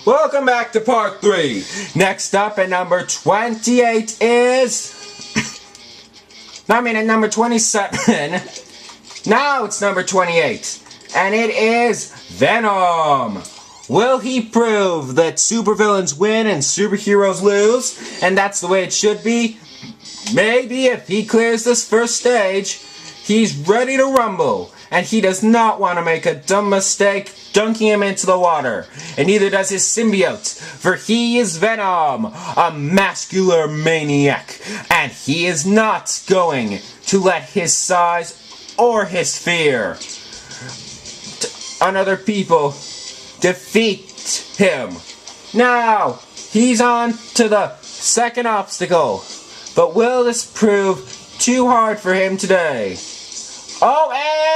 Welcome back to part 3. Next up at number 28 is... at number 27. Now it's number 28. And it is Venom. Will he prove that supervillains win and superheroes lose? And that's the way it should be? Maybe if he clears this first stage, he's ready to rumble. And he does not want to make a dumb mistake dunking him into the water. And neither does his symbiote, for he is Venom, a muscular maniac. And he is not going to let his size or his fear on other people defeat him. Now, he's on to the second obstacle. But will this prove too hard for him today? Oh,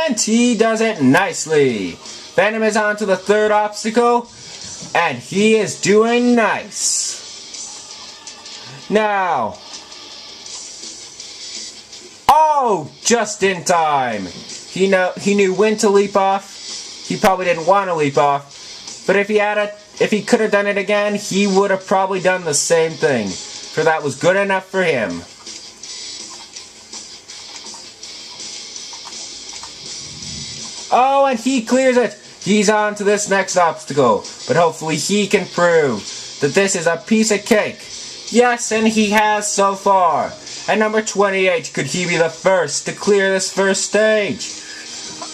and he does it nicely. Venom is on to the third obstacle, and he is doing nice. Now, oh, just in time. He knew when to leap off. He probably didn't want to leap off, but if he could have done it again, he would have probably done the same thing, for that was good enough for him. Oh, and he clears it. He's on to this next obstacle, but hopefully he can prove that this is a piece of cake. Yes, and he has so far. At number 28, could he be the first to clear this first stage?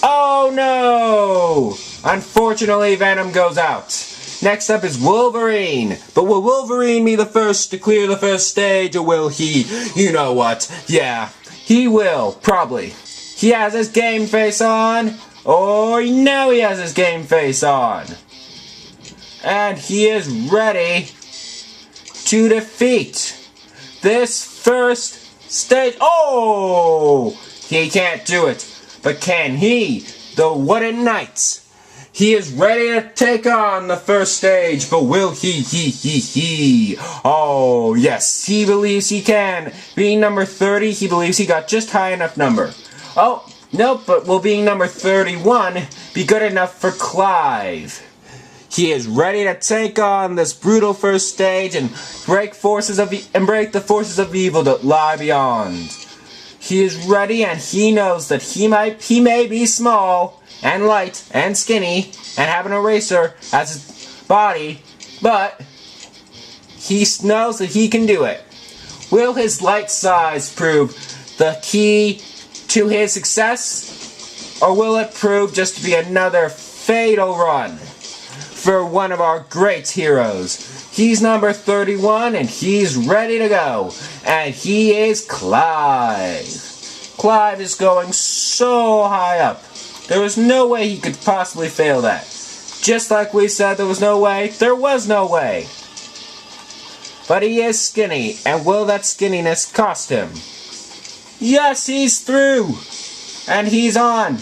Oh no! Unfortunately, Venom goes out. Next up is Wolverine. But will Wolverine be the first to clear the first stage, or will he? You know what? Yeah, he will, probably. He has his game face on. Oh, now he has his game face on. And he is ready to defeat this first stage. Oh! He can't do it. But can he? The Wooden Knight. He is ready to take on the first stage, but will he? Oh, yes, he believes he can. Being number 30, he believes he got just high enough number. Oh, nope, but will being number 31 be good enough for Clive? He is ready to take on this brutal first stage and break the forces of evil that lie beyond. He is ready, and he knows that he may be small and light and skinny and have an eraser as his body, but he knows that he can do it. Will his light size prove the key to his success, or will it prove just to be another fatal run for one of our great heroes? He's number 31, and he's ready to go. And he is Clyde. Clyde is going so high up. There was no way he could possibly fail that. Just like we said there was no way, there was no way. But he is skinny, and will that skinniness cost him? Yes, he's through. And he's on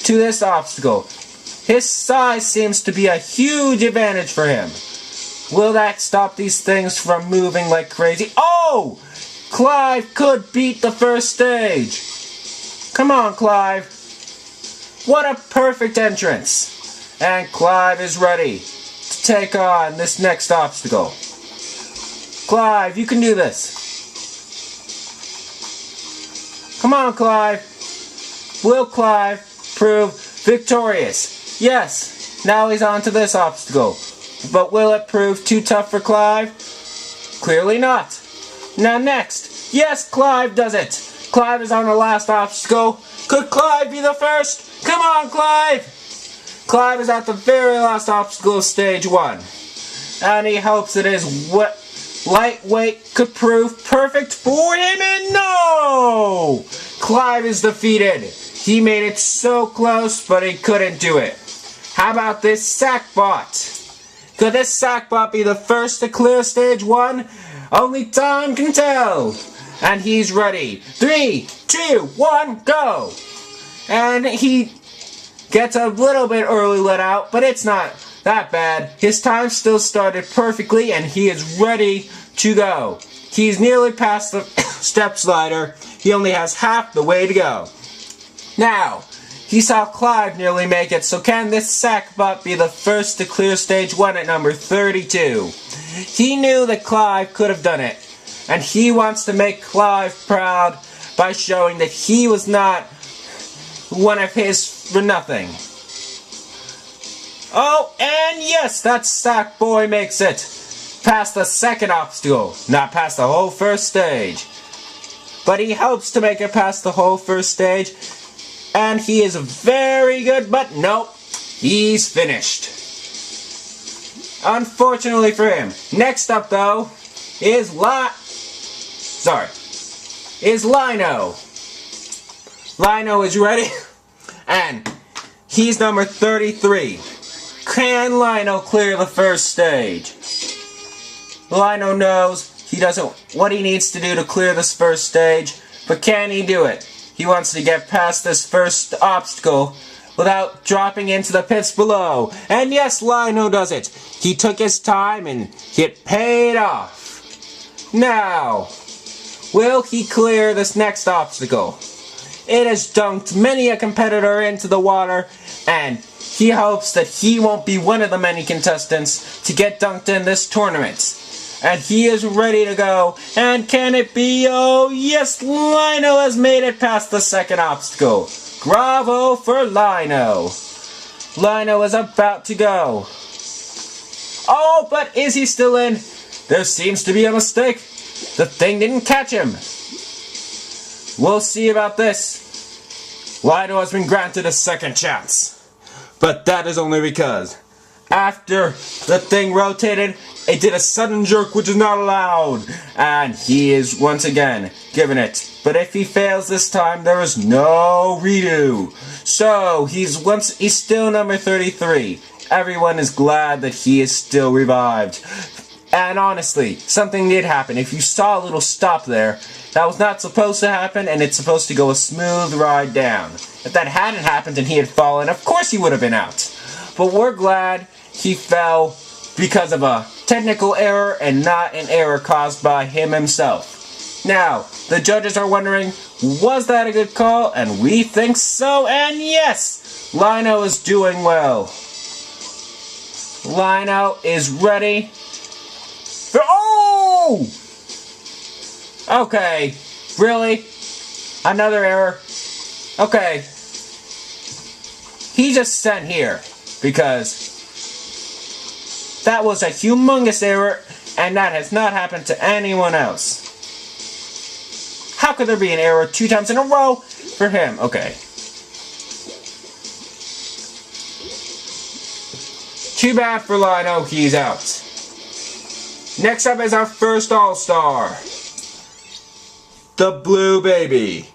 to this obstacle. His size seems to be a huge advantage for him. Will that stop these things from moving like crazy? Oh! Clive could beat the first stage. Come on, Clive. What a perfect entrance. And Clive is ready to take on this next obstacle. Clive, you can do this. Come on, Clive. Will Clive prove victorious? Yes. Now he's on to this obstacle. But will it prove too tough for Clive? Clearly not. Now next. Yes, Clive does it. Clive is on the last obstacle. Could Clive be the first? Come on, Clive. Clive is at the very last obstacle of stage 1. And he hopes that his lightweight could prove perfect for him, and no! Clive is defeated. He made it so close, but he couldn't do it. How about this Sackbot? Could this Sackbot be the first to clear stage 1? Only time can tell. And he's ready. 3, 2, 1, go! And he gets a little bit early let out, but it's not that bad. His time still started perfectly, and he is ready to go. He's nearly past the step slider. He only has half the way to go. Now, he saw Clive nearly make it, so can this sackbot be the first to clear stage 1 at number 32? He knew that Clive could have done it, and he wants to make Clive proud by showing that he was not one of his for nothing. Oh, and yes, that sack boy makes it past the second obstacle, not past the whole first stage. But he hopes to make it past the whole first stage, and he is very good, but nope, he's finished. Unfortunately for him. Next up, though, is Lino. Lino is ready, and he's number 33. Can Lino clear the first stage? Lino knows what he needs to do to clear this first stage, but can he do it? He wants to get past this first obstacle without dropping into the pits below. And yes, Lino does it. He took his time and it paid off. Now, will he clear this next obstacle? It has dunked many a competitor into the water, and he hopes that he won't be one of the many contestants to get dunked in this tournament. And he is ready to go. And can it be? Oh yes, Lino has made it past the second obstacle. Bravo for Lino. Lino is about to go. Oh, but is he still in? There seems to be a mistake. The thing didn't catch him. We'll see about this. Lino has been granted a second chance. But that is only because after the thing rotated, it did a sudden jerk which is not allowed. And he is once again given it. But if he fails this time, there is no redo. So he's still number 33. Everyone is glad that he is still revived. And honestly, something did happen. If you saw a little stop there, that was not supposed to happen, and it's supposed to go a smooth ride down. If that hadn't happened and he had fallen, of course he would have been out. But we're glad he fell because of a technical error and not an error caused by him himself. Now, the judges are wondering, was that a good call? And we think so, and yes! Lino is doing well. Lino is ready. Oh! Okay, really? Another error? Okay. He just sent here because that was a humongous error, and that has not happened to anyone else. How could there be an error 2 times in a row for him? Okay. Too bad for Lino, he's out. Next up is our first All-Star. The Blue Baby.